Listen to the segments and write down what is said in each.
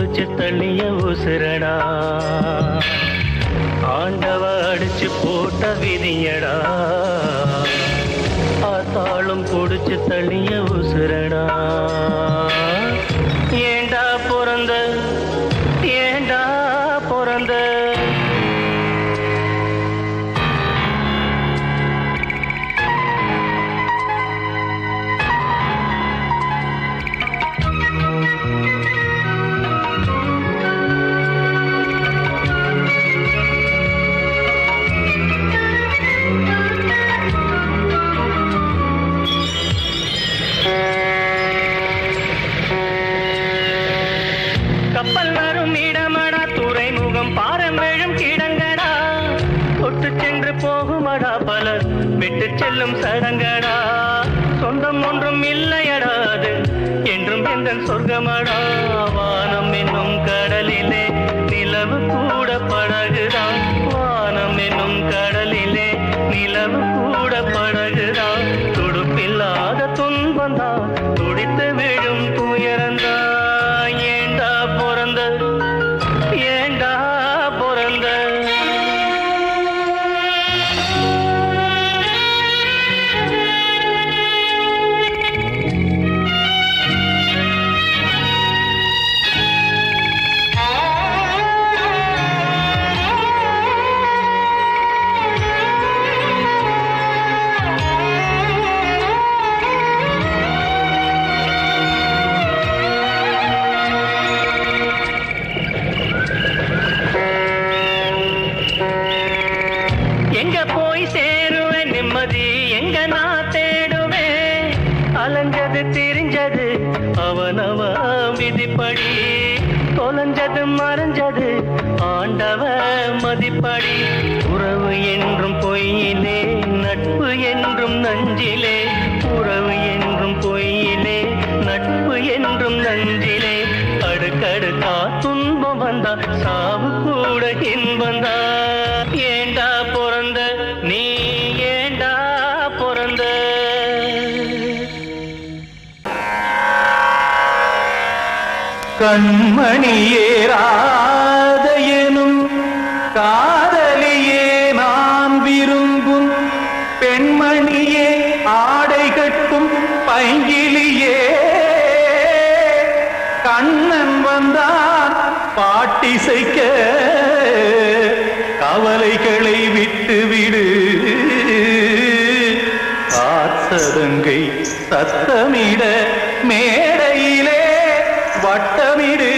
புடிச்சு தள்ளிய உசுரடா ஆண்டவ அடிச்சு போட்ட விதியடா ஆத்தாளும் புடிச்சு தள்ளிய உசுரடா ஏண்டா பிறந்த ஏண்டா பிறந்த கப்பல் வரும் இடமடா துறைமுகம் பாரம்பெழும் கிடங்கடா தொட்டு சென்று போகுமடா பலர் விட்டு செல்லும் சடங்கடா சொந்தம் ஒன்றும் இல்லையடா அது என்றும் எந்த சொர்க்கமடா வானம் என்னும் கடலிலே நிலவு கூட படகுதான் வானம் என்னும் கடலிலே நிலவு கூட படகுதான் துடுப்பில்லாத துன்பந்தான் துடித்து விழும் துயரந்தா ஏண்டா பிறந்த ஏண்டா பிறந்த எங்க போய் சேருவேன் நிம்மதி எங்க நான் தேடுவேன் அலைஞ்சது திரிஞ்சது அவனவ விதிப்படி தொலைஞ்சது மறைஞ்சது ஆண்டவ மதிப்படி உறவு என்றும் பொய்யிலே நட்பு என்றும் நஞ்சிலே உறவு என்றும் பொய்யிலே நட்பு என்றும் நஞ்சிலே அடுக்கடுக்கா துன்பம் வந்தா சாவு கூட இன்பந்தா ஏண்டா பிறந்த நீ ஏண்டா பிறந்த கண்மணியேராத எனும் காதலியே நான் விரும்பும் பெண்மணியே ஆடை கட்டும் பைங்கிலியே கண்ணன் வந்தான் பாட்டிசைக்க கவலைகளை விட்டு விடு காத்ததங்கை சத்தமிட மேடையிலே வட்டமிடு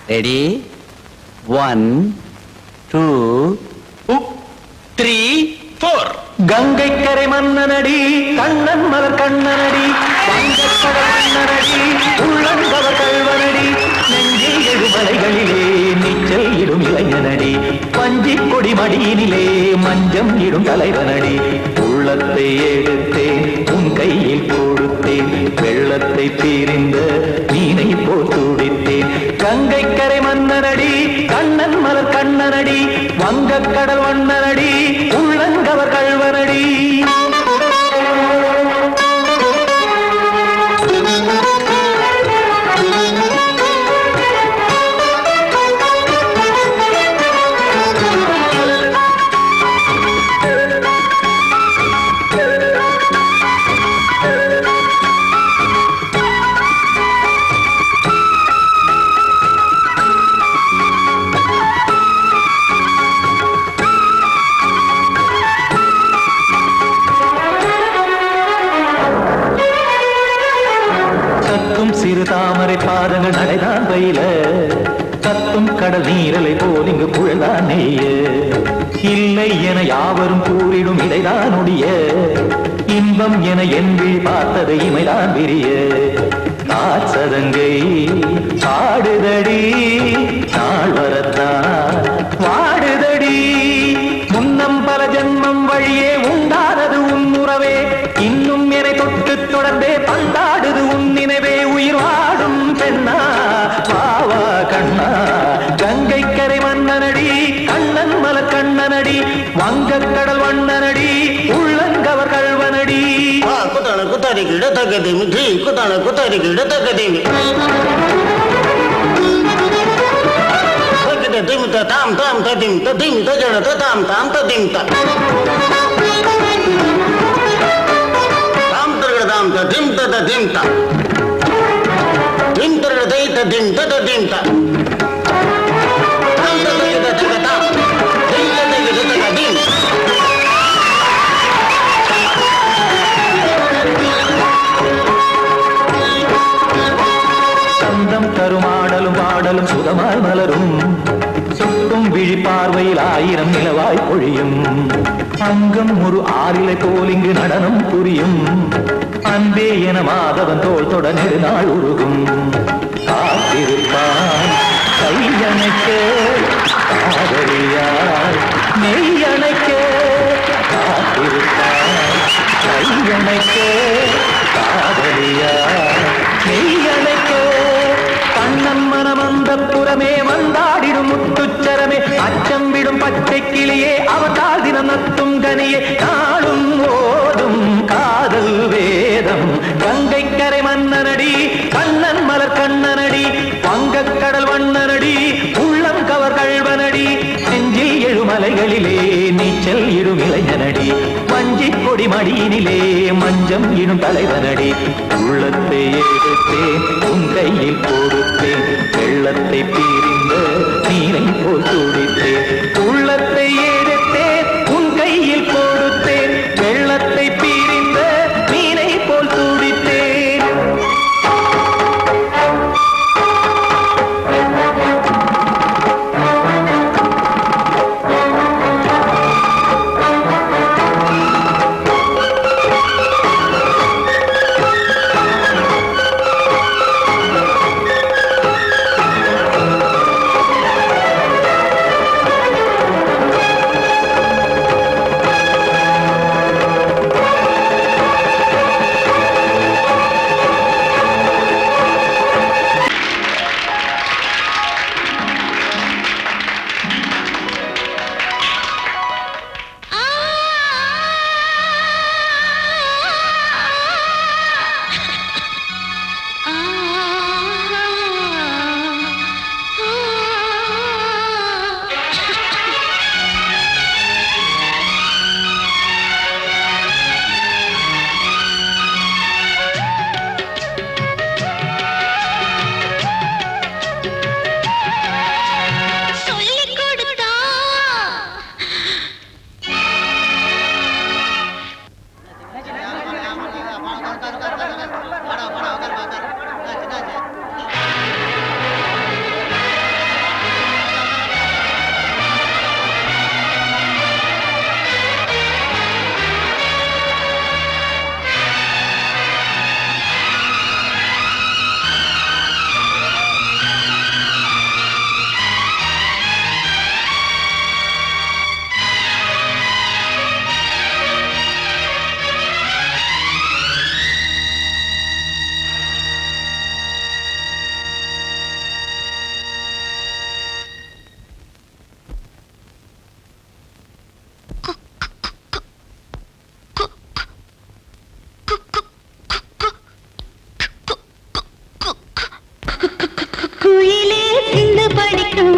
ரெடி 1 2 3 4 கங்கை கரை மன்னனடி கண்ணன் மலர் கண்ணனடி வங்கக்கடல் மன்னனடி உள்ளங்கவர் கல்வனடி நெஞ்சில் எழுமலைகளிலே நீச்சல் இடும் இளைஞனடி பஞ்சிக் கொடி மடியினிலே மஞ்சம் இடும் தலைவனடி உள்ளத்தை எடுத்தேன் உன் கையில் கொடுத்தேன் வெள்ளத்தை தீரிந்த மீனை போல் துடித்தேன் கங்கை கரை மன்னனடி கண்ணன் மலர் கண்ணனடி வங்கக்கடல் வண்ணனடி உள்ளங்கவர் கல்வனடி சிறு தாமரை பாதங்கள் நடைதான் பயில கத்தும் கடல் நீரலை போல் இங்கு புழல்தான் நெய்ய இல்லை என யாவரும் கூறிடும் இடைதான் ஒடிய இன்பம் என என்பி பார்த்தது இமைதான் விரிய காற்சதங்கை பாடுதடி நாள் வரத்தான் வாடுதடி முன்னம் பல ஜன்மம் வழியே உண்டானது உன் உறவே இன்னும் என்னை தொட்டு தொடர்ந்தே பந்தாடுது உன் நினைவே உயிர் வாடும் பெண்ணா வாவா கண்ணா கங்கை கரை மன்னனடி கண்ணன் மலர் கண்ணனடி மன்னனடி வங்கக்கடல் வண்ணனடி உள்ளங்கவர் கல்வனடி குத்தான குத்தாரி கிட தகதிமி தி குத்தான குத்தாரி கிட தகதிமி தகத திமித தாம் தாம் ததிம் ததிம் தஜட தாம் தாம் ததிம் த தாம் தரட தாம் ததிம் ததிம் த திம் தரட தை ததிம் ததிம் த தாம் தரட தகத தாம் திம் தகத தகதிம் சந்தம் தருமாடலும் பாடலும் சுகமாய் மலரும் சுட்டும் விழிப்பார்வையில் 1000 நிலவாய் பொழியும் அங்கம் ஒரு ஆறிலை போல் இங்கு நடனம் புரியும் அன்பே என மாதவன் தோள் தொட நெடுநாள் உருகும் காத்திருப்பான் கையணைக்க காதலியார் மெய்யணைக்க காத்திருப்பான் கையணைக்க காதலியார் மெய்யணைக்க கண்ணன் மனமந்த புறமே வந்தாடிடும் முத்துச்சரமே அச்சம் விடும் பச்சை கிளியே அவதால் தினம் நத்தும் கனியே நாளும் ஓடும் காதல் வேதம் கங்கை கரை மன்னனடி கண்ணன் மலர் கண்ணனடி வங்கக்கடல் வண்ணனடி உள்ளம் கவர் கல்வனடி நெஞ்சில் எழுமலைகளிலே நீச்சல் இடும் இளைஞனடி வஞ்சி கொடி மடியினிலே மஞ்சம் இடும் தலைவனடி உள்ளத்தை எடுத்தேன் உன் கையில் கொடுத்தேன் வெள்ளத்தை பிரிந்த நீரை போல் துடித்தேன் உள்ளத்தை எடுத்தேன் உன் கையில் கொடுத்தேன் வெள்ளத்தை பிரிந்த நீரை போல் துடித்தேன் குயிலே சிந்து படிக்கும்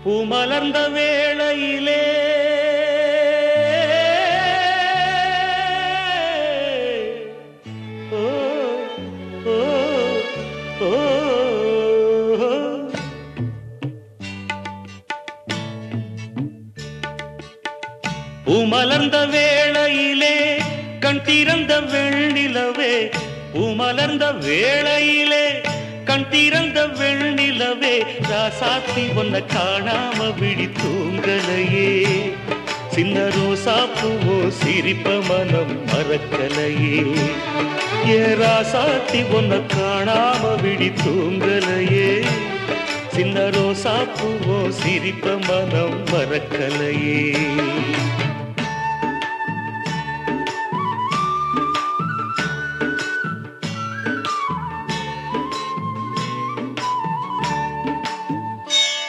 பூமலர்ந்த வேளையிலே ஓ பூமலர்ந்த வேளையிலே கண் திறந்த வெண்ணிலவே, பூமலர்ந்த வேளையிலே கண் திறந்த வெண்ணிலவே, ராசாத்தி ஒன்ன காணாம விழி தூங்கலையே, சின்ன ரோசா பூவோ சிரிப்ப மனம் மறக்கலையே, ஏ ராசாத்தி ஒன்ன காணாம விழி தூங்கலையே, சின்ன ரோசா பூவோ சிரிப்ப மனம் மறக்கலையே.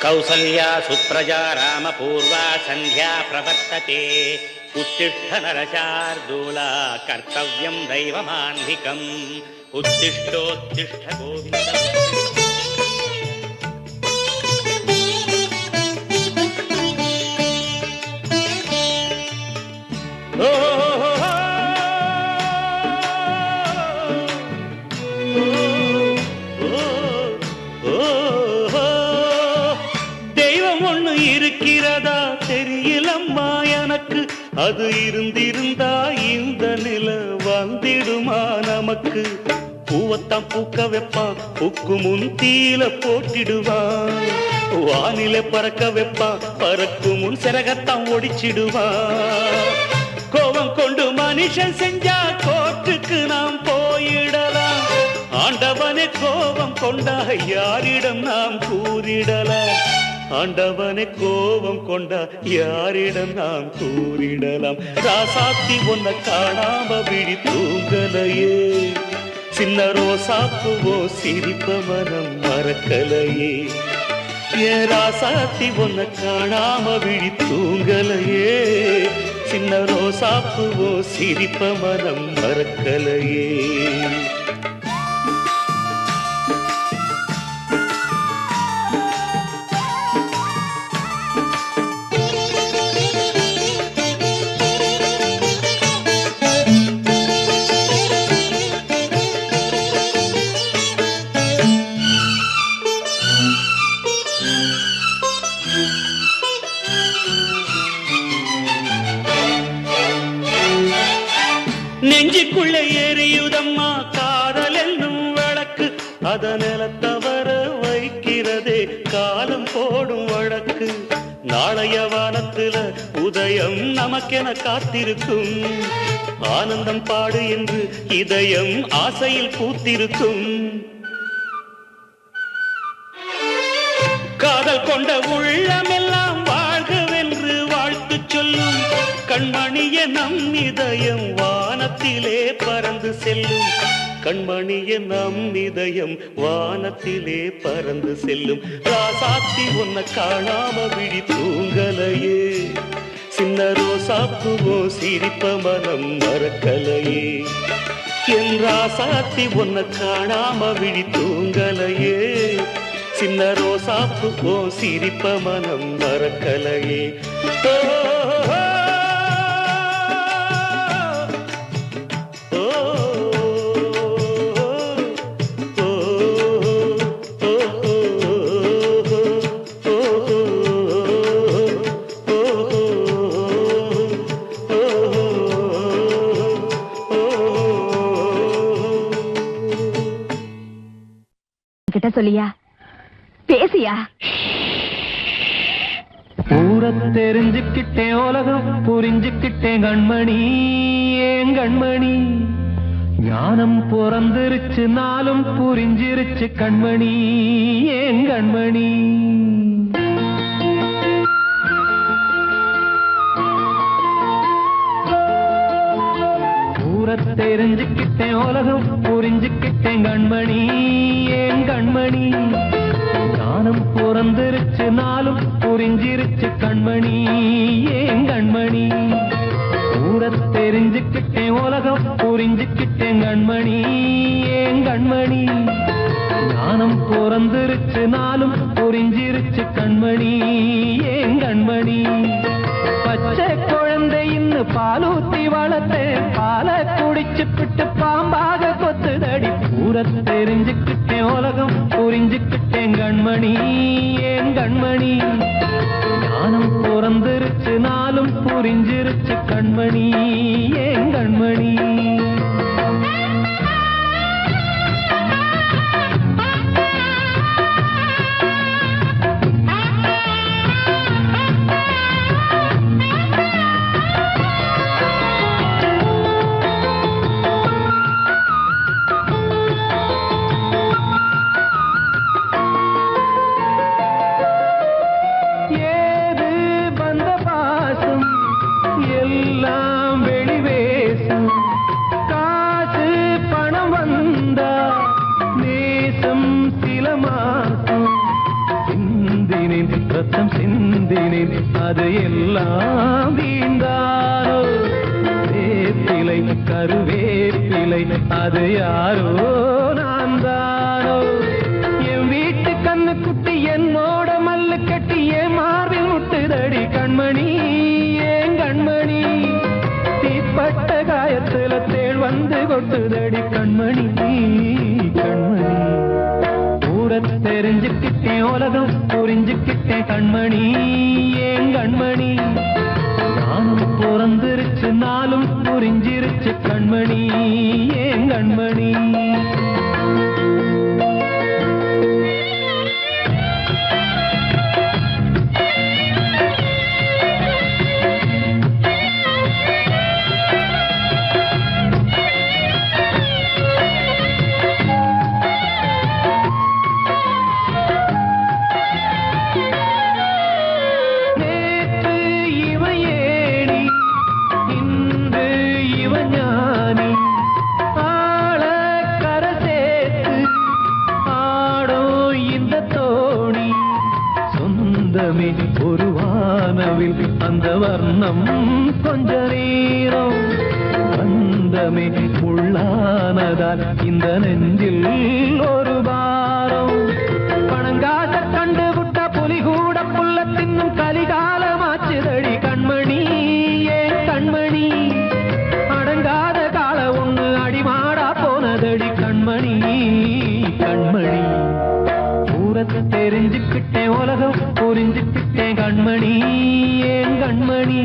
கௌசல்யா சுப்ரஜா ராம பூர்வா சந்தியா பிரவர்த்ததே, உத்திஷ்ட நரசார்தூலா கர்த்தவ்யம் தெய்வமான்விகம், உத்திஷ்டோத்திஷ்ட கோவிந்தம். இருக்கிறதா தெரியலம்மா எனக்கு, அது இருந்திருந்தா இந்த நில வந்திடுமா நமக்கு, பூவத்தான் பூக்க வைப்பான் பூக்கு முன் தீல போட்டிடுவான், வானில பறக்க வைப்பான் பறக்கு முன் சிறகத்தான் ஒடிச்சிடுவான், கோபம் கொண்டு மனுஷன் செஞ்சா கோட்டுக்கு நாம் போயிடலாம், ஆண்டவனே கோபம் கொண்டா யாரிடம் நாம் கூறிடலாம், ஆண்டவனை கோபம் கொண்டா யாரிடம் நாம் கூறிடலாம், ராசாத்தி ஒன்ன காணாம விழி தூங்கலையே, சின்ன ரோசாப்புவோ சிரிப்ப மனம் மறக்கலையே, ஏ ராசாத்தி ஒன்ன காணாம விழி தூங்கலையே, சின்ன ரோசாப்புவோ சிரிப்ப மனம் மறக்கலையே. நெஞ்சுக்குள்ள எரியுதம்மா காதல் என்னும் வழக்கு, அதனில தவற வைக்கிறதே காலம் போடும் வழக்கு, நாளைய வானத்துல உதயம் நமக்கென காத்திருக்கும், ஆனந்தம் பாடு என்று இதயம் ஆசையில் பூத்திருக்கும், காதல் கொண்ட உள்ளமெல்லாம் வாழ்கவென்று வாழ்த்து சொல்லும், கண்மணிய நம் இதயம் வானத்திலே பறந்து செல்லும், கண்மணிய நம் இதயம் வானத்திலே பறந்து செல்லும், ராசாத்தி ஒன்ன காணாம விழி தூங்கலையே, சின்ன ரோசாப்புவோ சிரிப்ப மனம் மறக்கலையே, என் ராசாத்தி ஒன்ன காணாம விழி தூங்கலையே, சின்ன ரோசாப்புவோ சிரிப்ப மனம் மறக்கலையே. கிட்ட சொல்லியா பேசியா? ஊரை தெரிஞ்சுக்கிட்டேன் உலகம் புரிஞ்சுக்கிட்டேன் கண்மணி, ஏன் கண்மணி ஞானம் பிறந்திருச்சு நாளும் புரிஞ்சிருச்சு கண்மணி, ஏன் கண்மணி. ஊரை தெரிஞ்சுக்கிட்டேன் உலகம் புரிஞ்சுக்கிட்டேன் கண்மணி, ஏன் கண்மணி ஞானம் பிறந்திருச்சு நாளும் புரிஞ்சிருச்சு கண்மணி, ஏன் கண்மணி. ஊரை தெரிஞ்சுக்கிட்டேன் உலகம் புரிஞ்சுக்கிட்டேன் கண்மணி, ஏன் கண்மணி ஞானம் பிறந்திருச்சு நாளும் புரிஞ்சிருச்சு கண்மணி, ஏன் கண்மணி. பச்சை குழந்தை இன்னும் பாலூத்தி வளர்த்தேன், பாலை குடிச்சுப்பிட்டு பாம்பாக கொத்துதடி. ஊரை தெரிஞ்சுக்கிட்டேன் உலகம் புரிஞ்சுக்கிட்டேன் கிட்டேன் கண்மணி ஏன் கண்மணி ஞானம் பிறந்திருச்சு நாளும் புரிஞ்சிருச்சு கண்மணி ஏன் கண்மணி ரத்தம் சிந்தினேன் அது எல்லாம் வீண்டாரோ வேப்பிலை கருவேப்பிலை அது யாரோ நான் தானோ என் வீட்டு கண்ணு குட்டி என்னோட மல்லு கட்டி என் மார்பில் முட்டுதடி கண்மணி ஏன் கண்மணி தீப்பட்ட காயத்துல தேள் வந்து கொட்டுதடி கண்மணி கண்மணி தெரிஞ்சுக்கிட்டேன் உலகம் புரிஞ்சுக்கிட்டேன் கண்மணி ஏன் கண்மணி நானும் பிறந்திருச்சு நாளும் புரிஞ்சிருச்சு கண்மணி ஏன் கண்மணி ஒரு வானவில் அந்த வர்ணம் கொஞ்ச நேரம் வந்தமே உள்ளானதால் இந்த நெஞ்சில் ஒரு பாரம் பணங்காத கண்டு விட்ட புலி கூட புல்ல தின்னும் கலிகாலமாச்சுதடி கண்மணி ஏன் கண்மணி அடங்காத கால ஒண்ணு அடிமாடா போனதடி கண்மணி கண்மணி ஊரத்தை தெரிஞ்சுக்கிட்டேன் உலகம் புரிஞ்சுக்கிட்டேன் கண்மணி ஏன் கண்மணி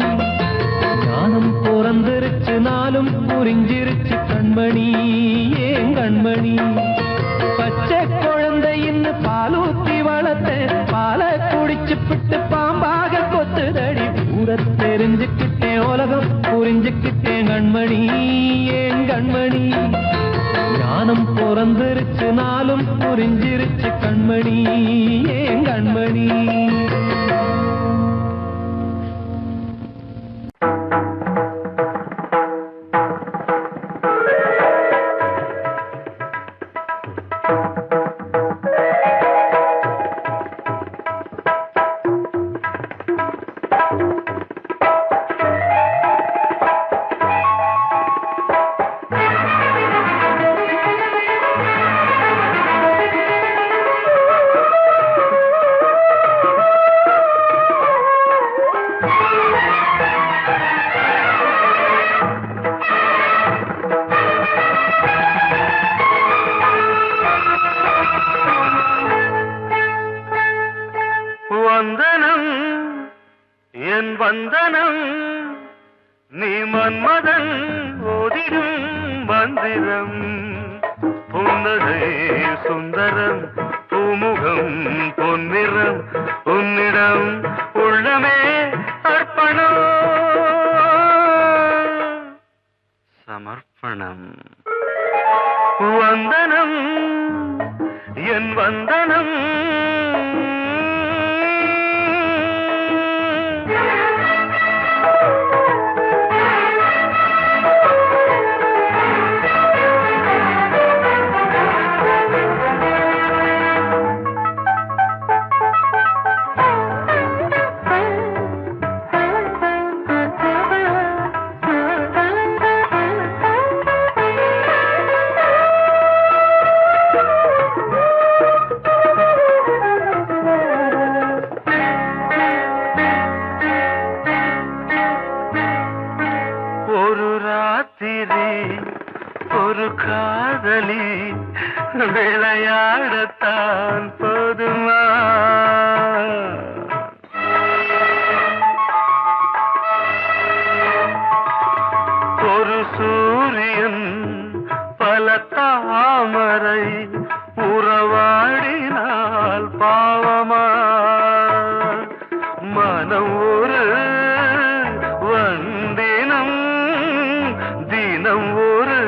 ஞானம் பிறந்திருச்சு நாளும் புரிஞ்சிருச்சு கண்மணி ஏன் கண்மணி பச்சை குழந்தை இன்னும் பாலூத்தி வளர்த்த பால குடிச்சு பிட்டு பாம்பாக கொத்துதடி ஊரத்தை தெரிஞ்சுக்கிட்டேன் உலகம் புரிஞ்சுக்கிட்டேன் கண்மணி ஏன் கண்மணி ஞானம் பிறந்திருச்சு நாளும் புரிஞ்சிருச்சு கண்மணி ஏன் கண்மணி வந்தனம் நீ மன்மதன் ஓதிடும் மந்திரம் புன்னகை சுந்தரம் பூமுகம் பொன்னிறம் உன்னிடம் உள்ளமே அர்ப்பணம் சமர்ப்பணம் வந்தனம் என் வந்தனம் விளையாடத்தான் போதுமா? ஒரு சூரியன் பல தாமரை உறவாடினால் பாவமா? மனம் ஒரு வந்தினம் தினம் ஒரு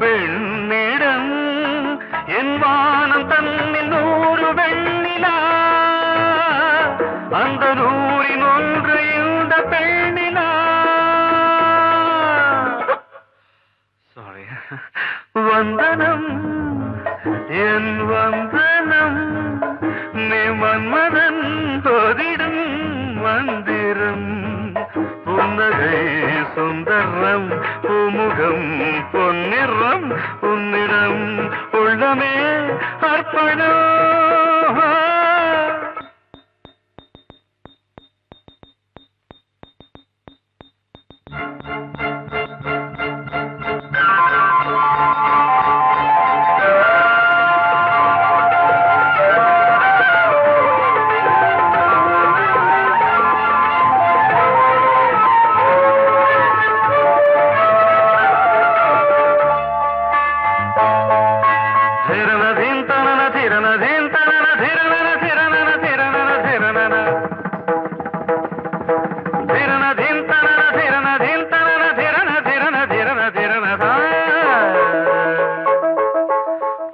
பெண்ணிடம் என் வானம் தன்னில் 100 வெண்ணிலா அந்த 100இன் ஒன்று இந்த பெண்ணிலா. சாரி. வந்தனம் என் வந்தனம் நீ மன்மதன் தொதிடும் மந்திரம். புன்னகை சுந்தரம் பூமுகம் பொன்னிறம் உன்னிடம் உள்ளமே அர்ப்பணம்.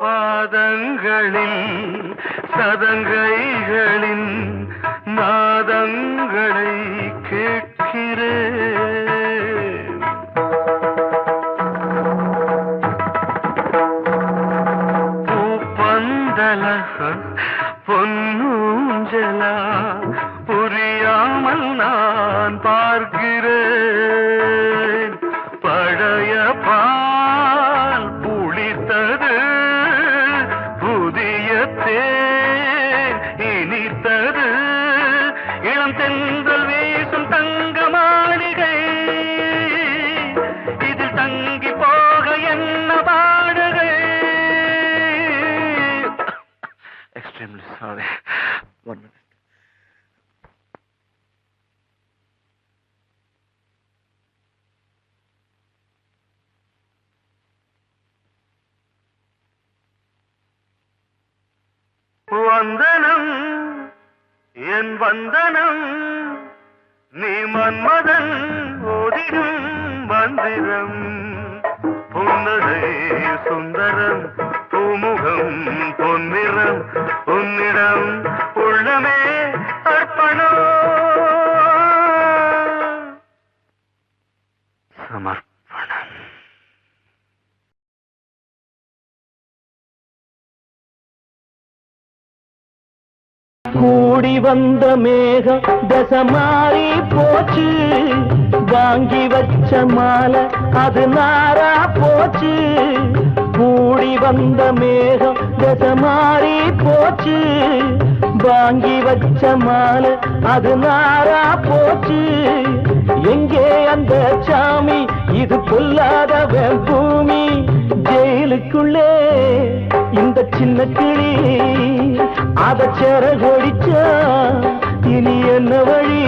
பாதங்களில் சதங்கைகளின் நாதங்களை கேட்கிறேன். பூப்பந்தல பொன்னூஞ்சலா புரியாமல் நான் பார்க்கிறேன். பழைய பால் புளித்தது புதிய தேன் இனித்தது இளம் தென்றல் வீசும் தங்க மாளிகை இதில் தங்கி போக என்ன பாடுகை. Extremely sorry. 1 minute. வந்தனம் என் வந்தனம் நீ மன்மதன் ஓதிடும் மந்திரம். புன்னகை சுந்தரம் பூமுகம் பொன்னிறம் உன்னிடம் உள்ளமே அர்ப்பணம். சமர்ப்பணம். கூடி வந்த மேகம் தசை மாறி போச்சு, வாங்கி வச்ச மாலை அது நாரா போச்சு. கூடி வந்த மேகம் தசை மாறி போச்சு, வாங்கி வச்ச மாலை அது நாரா போச்சு. எங்கே அந்த சாமி இது பொல்லாதவன் பூமி, ஜெயிலுக்குள்ளே இந்த சின்ன கிளி அத சிறகொடிச்சா இனி என்ன வழி.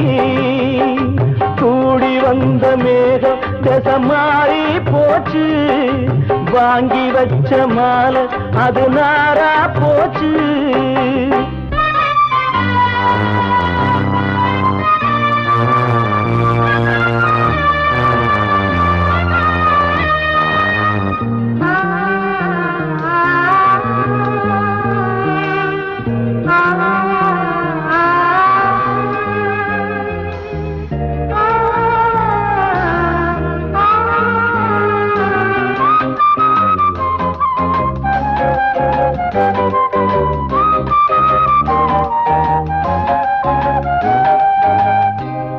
கூடி வந்த மேகம் தசை மாறி போச்சு, வாங்கி வச்ச மாலை அது நாரா போச்சு.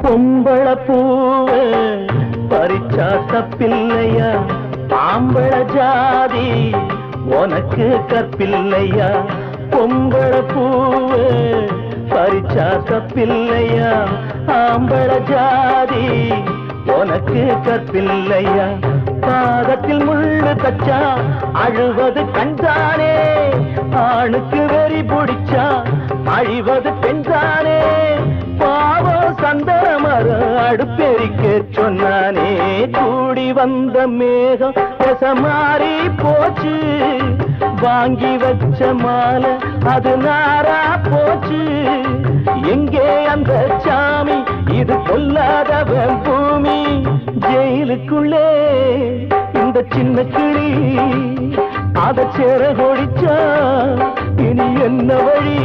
பொம்பள பூவ பறிச்சா தப்பில்லையா, ஆம்பள ஜாதி உனக்கு கற்பில்லையா. பொம்பள பூவ பறிச்சா தப்பில்லையா, ஆம்பள ஜாதி உனக்கு கற்பில்லையா. பாதத்தில் முள்ளு தச்சா அழுவது கண்தானே, ஆணுக்கு வெறி பிடிச்சா அழிவது பெண்தானே. பாவம் சந்தமர அடுப்பெரிக்க சொன்னானே, கூடி வந்த மேகம் மாறி போச்சு, வாங்கி வச்ச மாலை அது நாரா போச்சு. எங்கே அந்த சாமி, இது கொல்லாதவன் பூமி. ஜெயிலுக்குள்ளே இந்த சின்ன கிளி அத சேர கொடிச்சா இனி என்ன வழி?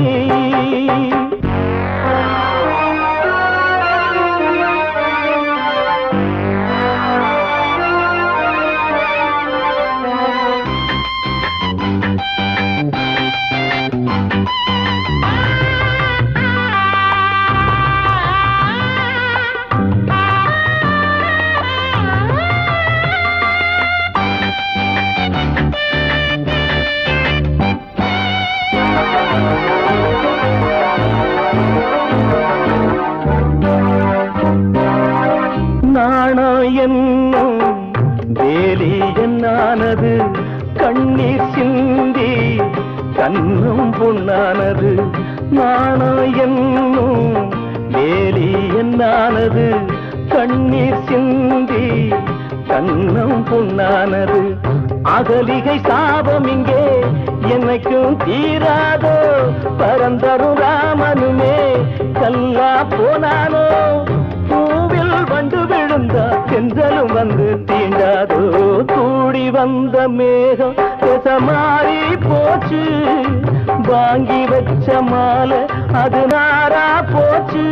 என்னும் வேலி என்னானது, கண்ணீர் சிந்தி கண்ணும் பொன்னானது. நாணம் என்னும் வேலி என்னானது, கண்ணீர் சிந்தி கண்ணும் பொன்னானது. அகலிகை சாபம் இங்கே என்னைக்கும் தீராதோ, பரந்தரும் ராமனுமே கல்லா போனானோ. பூவில் வண்டு விழுந்தா சென்றலும் வந்து தீண்டாதோ, கூடி வந்த மேகம் மாறி போச்சு, வாங்கி வச்ச மாலை அது நாரா போச்சு.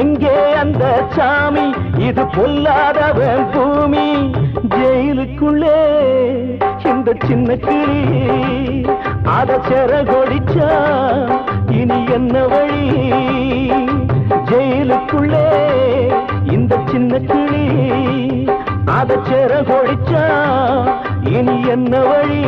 எங்கே அந்த சாமி, இது பொல்லாதவன் பூமி. ஜெயிலுக்குள்ளே இந்த சின்ன கிளி அத செர கொடிச்சா இனி என்ன வழி? ஜெயிலுக்குள்ளே இந்த சின்ன கிளி அத செர கொடிச்சா இனி என்ன வழி?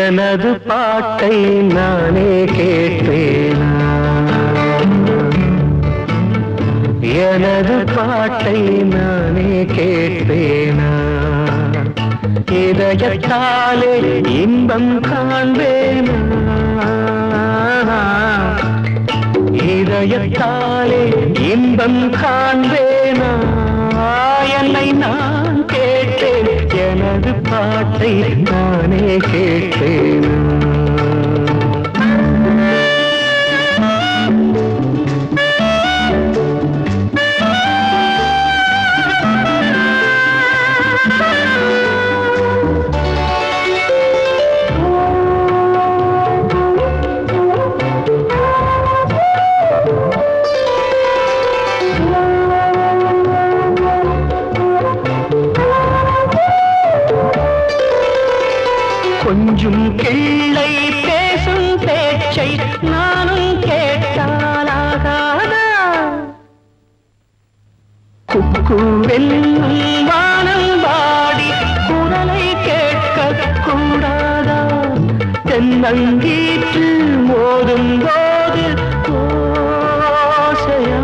எனது பாட்டை நானே கேட்பேனா, எனது பாட்டை நானே கேட்பேனா. இதயத்தாலே இன்பம் காண்பேனா, இதயத்தாலே இன்பம் காண்பேனா. என்னை நான் கேட்டேன், எனது பாட்டை நானே கேட்டேன். கொஞ்சம் கிள்ளை பேசும் பேச்சை நானும் கேட்டாலாகாதா? குக்குவெல்லும் வானம் வாடி குரலை கேட்க கூடாதா? தென்னங்கீற்று மோதும் போது ஓசையா,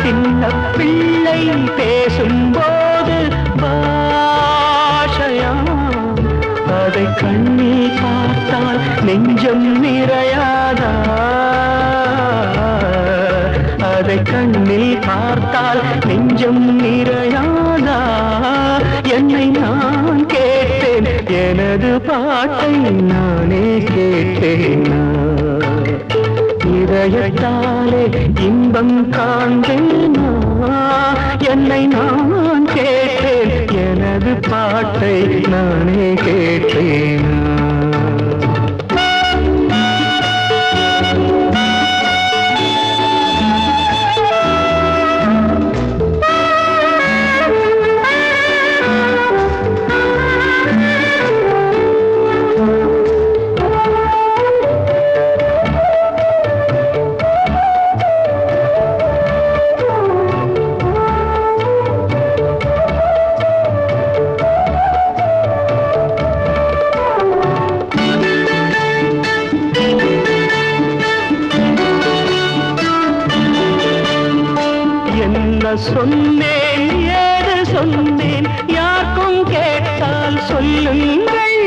சின்ன பிள்ளை பேசும்போது பாஷையா. அதை கண்ணில் பார்த்தால் நெஞ்சம் நிறையாதா? அதை கண்ணில் பார்த்தால் நெஞ்சம் நிறையாதா? என்னை நான் கேட்டேன், எனது பாட்டை நானே கேட்டேனா. இதயத்தாலே இன்பம் காண்பேனா, என்னை நான் கேட்டேன், எனது பாட்டை நானே கேட்டேனா. சொன்னேன் ஏது சொன்னேன் யாருக்கும் கேட்டால் சொல்லுங்கள்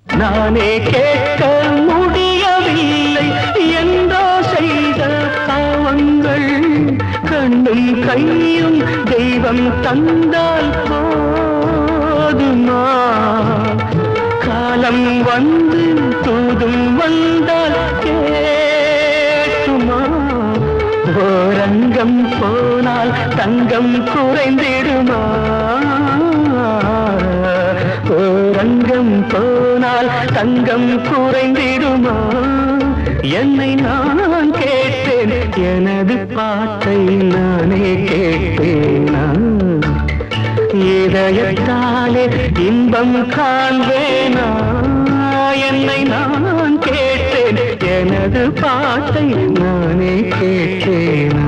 நானே கேட்க முடியவில்லை என்றோ செய்த பாவங்கள் கண்ணும் கையும் தெய்வம் தந்தால் போதுமா காலம் வந்து தூதும் வந்தால் கேட்டுமா ஓரங்கம் போனால் தங்கம் குறைந்திடுமா ஓரங்கம் போனால் தங்கம் குறைந்திடுமா என்னை நான் கேட்டேன் எனது பாட்டை நானே கேட்டேனா இதயத்தாலே இன்பம் காண்பேனா என்னை நான் கேட்டேன் எனது பாட்டை நானே கேட்டேனா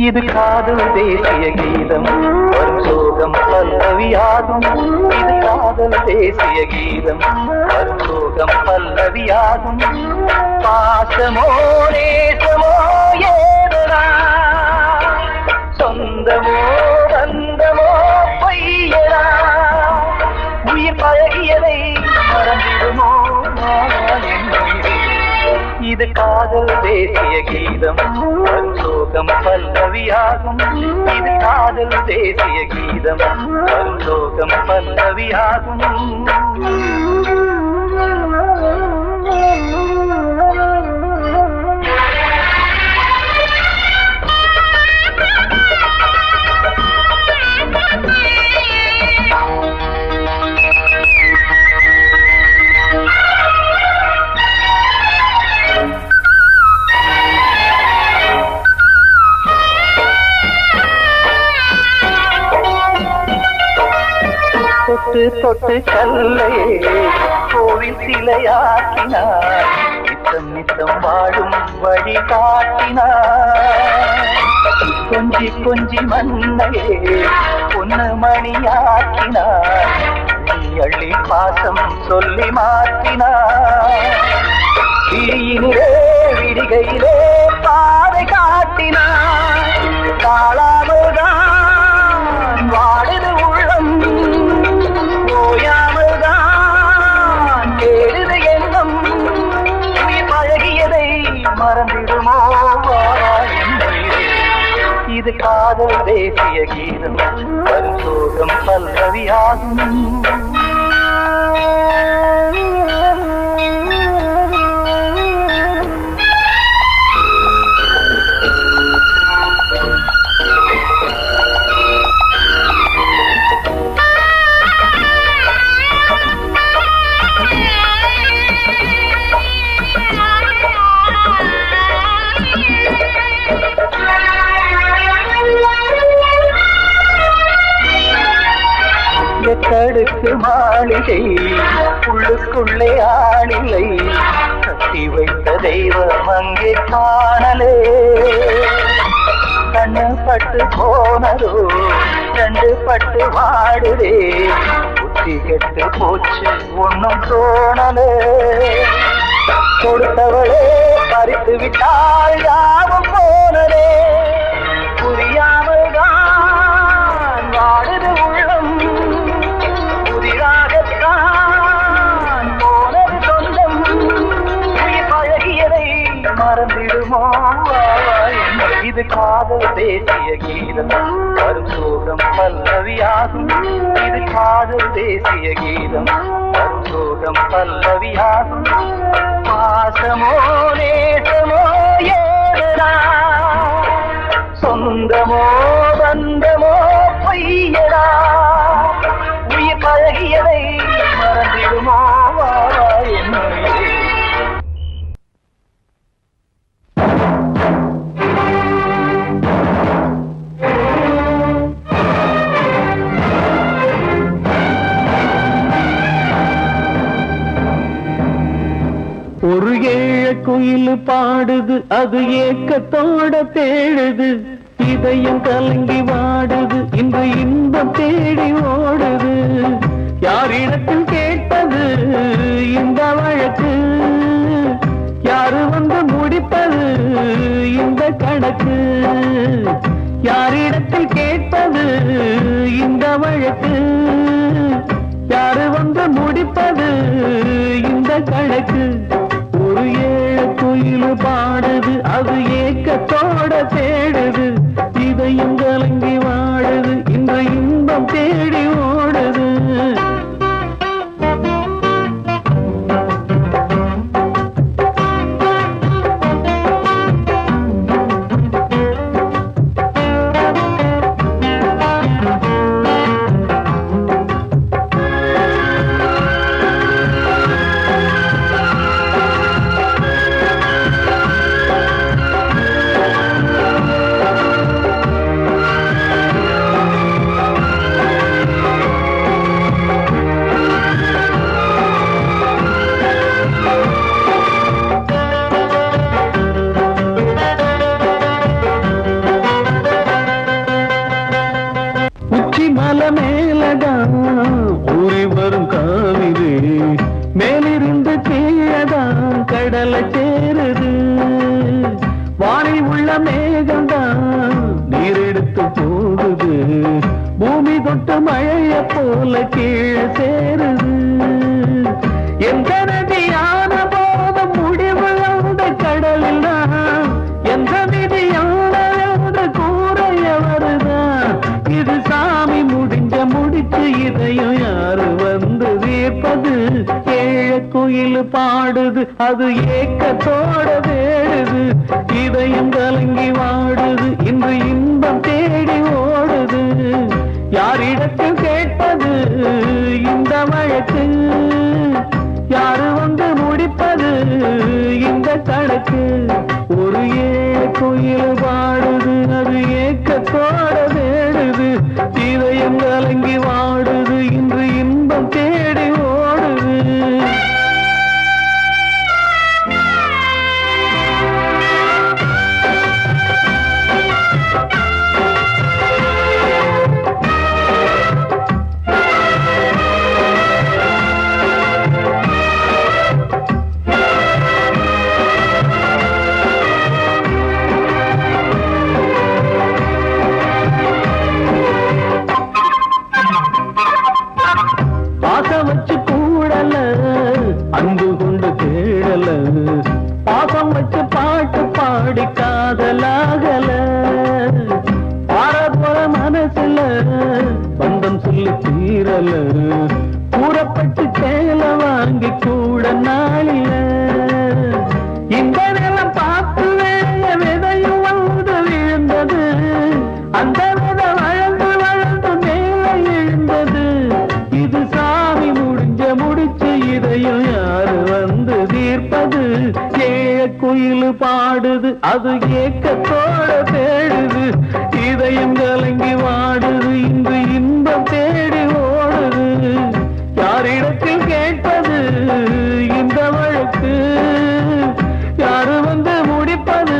இது காதல் தேசிய கீதம் வரும் சோகம் பல்லவியாகும் இது காதல் தேசிய கீதம் வரும் சோகம் பல்லவியாகும் பாசமோ நேசமோ ஏதனா சொந்தமோ பந்தமோ பொய்யனா உயிர் பழகியதை மறந்திடுமோ இது காதல் தேசிய கீதம் வரும் சோகம் பல்லவியாகும் இது காதல் தேசிய கீதம் வரும் சோகம் பல்லவியாகும் தொட்டு தொட்டு கல்லையே கோவில் சிலையாக்கினார் நித்தம் நித்தம் வாழும் வழி காட்டினார் கொஞ்சி கொஞ்சி மண்ணையே பொன்னு மணியாக்கினார் அள்ளி பாசம் சொல்லி மாற்றினார் விழியினிலே விடிகையிலே பாதை காட்டினார் தாழாமல்தான் வாடுது உள்ளம் ஓயாமல்தான் கேடுது எண்ணம் உயிர் பழகியதை மறந்திடுமோ இது காதல் தேசிய கீதம் வரும் சோகம் பல்லவியாகும் கடுக்கு மாளிகை உள்ளுக்குள்ளே ஆளில்லை கட்டி வைத்த தெய்வம் அங்கே காணலே கண்ணு பட்டு போனதோ ரெண்டு பட்டு வாடுதே புத்தி கெட்டு போச்சு ஒன்னும் தோணலே கொடுத்தவளே பறித்து விட்டால் யாவும் போனதே புரியாமல் தான் வாடுது உள்ளம் புதிராகத்தான் போனது சொந்தம் உயிர் பழகியதை மறந்திடுமோ இது காதல் தேசிய கீதம் வரும் சோகம் பல்லவியாகும் இது காதல் தேசிய கீதம் வரும் சோகம் பல்லவியாகும் பாசமோ நேசமோ ஏதனா சொந்தமோ பந்தமோ பொய்யடா உயிர் பழகியதை மறந்திடுமோ என்னுயிரே பாடுது அது ஏக்கத்தோட தேடுது இதயம் கலங்கி வாடுது இன்று இன்பம் தேடி ஓடுது யாரிடத்தில் கேட்டது இந்த வழக்கு யாரு வந்து முடிப்பது இந்த கணக்கு யாரிடத்தில் கேட்பது இந்த வழக்கு யாரு வந்து முடிப்பது இந்த கணக்கு ஒரு ஏழு குயில் பாடுது அது ஏக்கத்தோட தேடுது இதயம் கலங்கி வாடுது இந்த இன்பம் தேடி ஓடுது மலை மேலதான் ஊறி வரும் காவிரி மேலிருந்து கீழதான் கடலை சேருது வானில் உள்ள மேகம்தான் நீரெடுத்து போகுது பூமி தொட்டு மழைய போல கீழே சேருது எந்த நதியான போதும் முடிவு அந்த கடலில் தான் எந்த விதியான கூறைய வருதான் இது சாமி முடிச்சு இதையும் யாரு வந்து தீர்ப்பது ஏழ குயில் பாடுது அது ஏக்கத்தோட வேடுது இதயம் கலங்கி வாடுது இன்று இன்பம் தேடி ஓடுது யாரிடத்தில் கேட்பது இந்த வழக்கு யாரு வந்து முடிப்பது இந்த கணக்கு ஒரு ஏழ குயில் பாடுது அது ஏக்கத்தோட வேடுது இதயம் கலங்கி வாடுது இன்று இன்பம் தேடி ஓடுது வச்சு கூடல அன்பு கொண்டு தேடல பாசம் வச்சு பாட்டு பாடி காதலாகல பாரபுற மனசுல பந்தம் சொல்லி தீரல கூறப்பட்டு சேல வாங்கி கூட நாளில இந்த நிலம் பார்த்து விதையும் வந்து விழுந்தது அந்த விதை வளர்ந்து வளர்ந்து மேலே எழுந்தது இது சாமி முடிச்சு இதையும் யாரு வந்து தீர்ப்பது ஏழ குயில் பாடுது அது ஏக்கத்தோட தேடுது இதயம் கலங்கி வாடுது இன்று இன்பம் தேடி ஓடுது யாரிடத்தில் கேட்பது இந்த வழக்கு யாரு வந்து முடிப்பது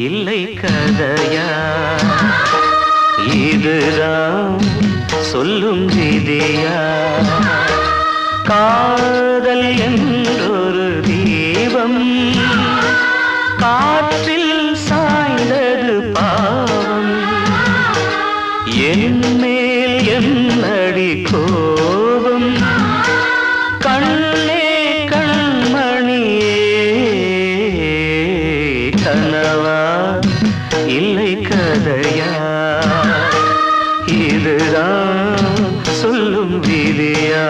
இல்லை கதையா இதுதான் சொல்லும் விதியா காதல் என்றொரு தீபம் காற்றில் சாய்ந்தது பாவம் என் மேல் என்னடி கோபம் கண்ணே கண்மணியே கனவா இல்லை கதையா இதுதான் சொல்லும் விதியா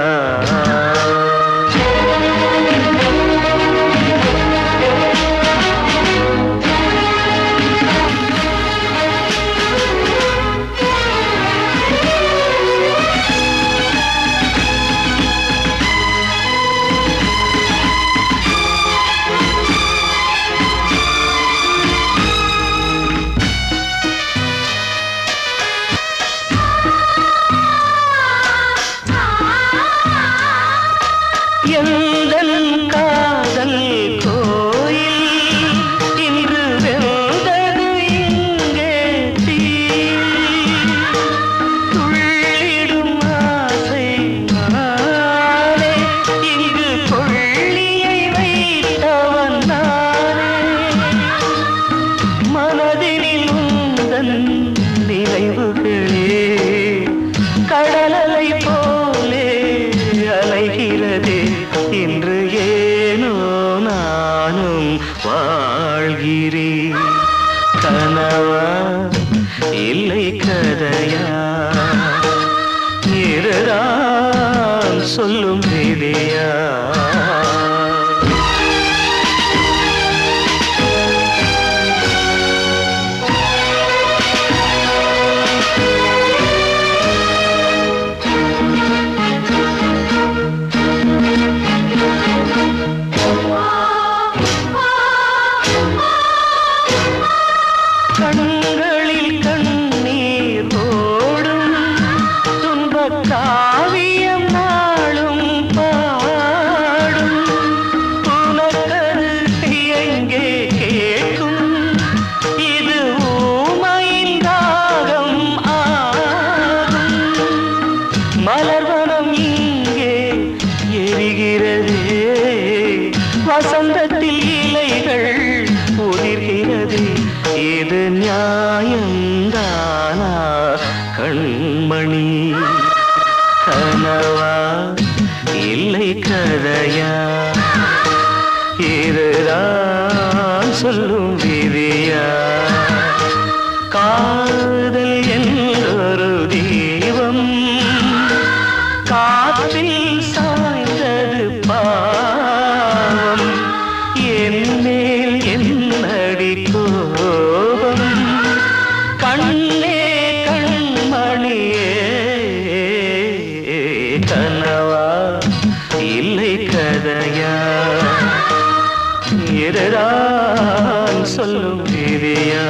இல்லை கதையா இதுதான் சொல்லும் விதியா கண்களில் கண்ணீர் ஓடும் துன்பக் காவியம் நாளும் பாடும் உனக்கது எங்கே கேட்கும் இது ஊமையின் தாகம் ஆகும் மலர்வனம் இங்கே எரிகிறதே வசந்தத்தில் இலைகள் உதிர்கிறது இது நியாயந்தானா கண்மணி கனவா இல்லை கதையா இதுதான் சொல்லும் விதியா காதல் என்றொரு தீபம் காற்றில் சாய்ந்தது பாவம் என் மேல் என்னடி கோபம் கண்ணே கண்மணியே கனவா இல்லை கதையா இதுதான் சொல்லும் விதியா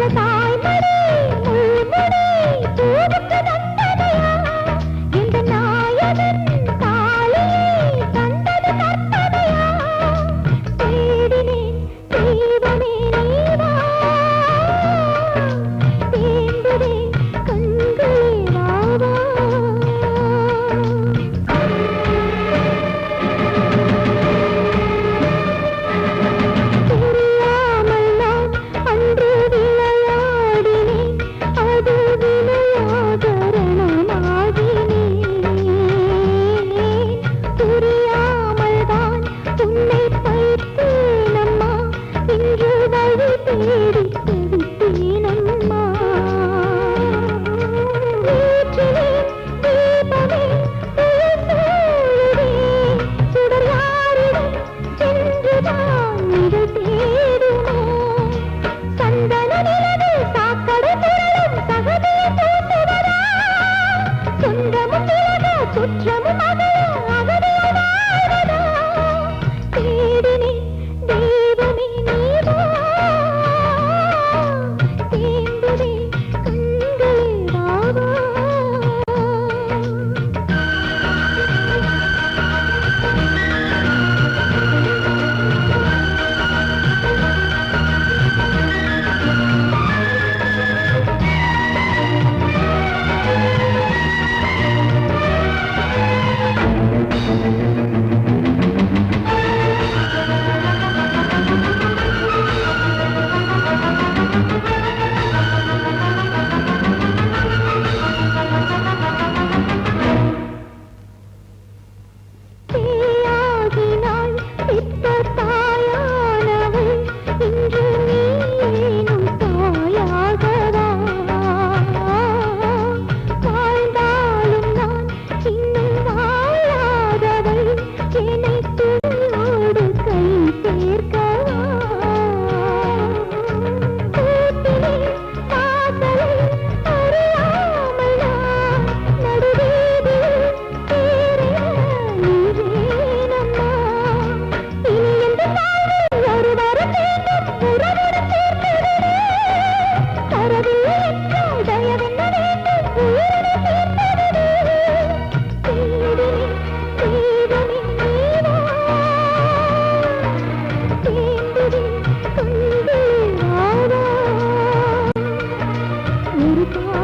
தாய் மடி Thank you.